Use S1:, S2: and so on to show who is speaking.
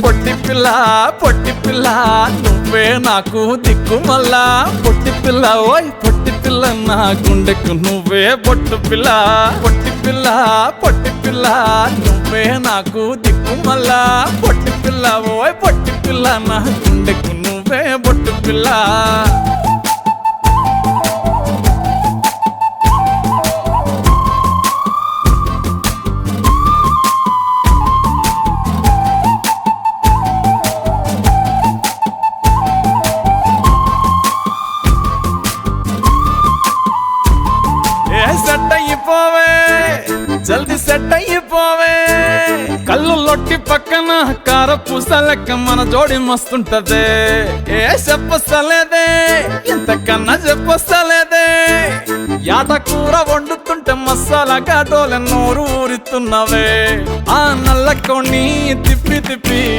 S1: పొట్టి పిల్ల నువ్వే నాకు దిక్కు మళ్ళా పొట్టి పిల్ల ఓయ్ పొట్టి పిల్ల నా గుండెకు నువ్వే పొట్టు పిల్ల పొట్టి పిల్ల నువ్వే నాకు దిక్కు మళ్ళా పొట్టి పిల్ల ఓయ్ పొట్టి పిల్ల నా గుండెకు నువ్వే పొట్టు పిల్ల సెట్ అయిపోవే జల్దీ సెట్ అయిపోవే కళ్ళు లొట్టి పక్కన కారపూస లెక్క మన జోడి మస్తుంటదే ఏ చెప్పలేదే ఇంతకన్నా చెప్పలేదే యాట కూర వండుతుంటే మసాలా కాటోలే నోరు ఊరిస్తున్నవే ఆ నల్ల కొన్ని తిప్పి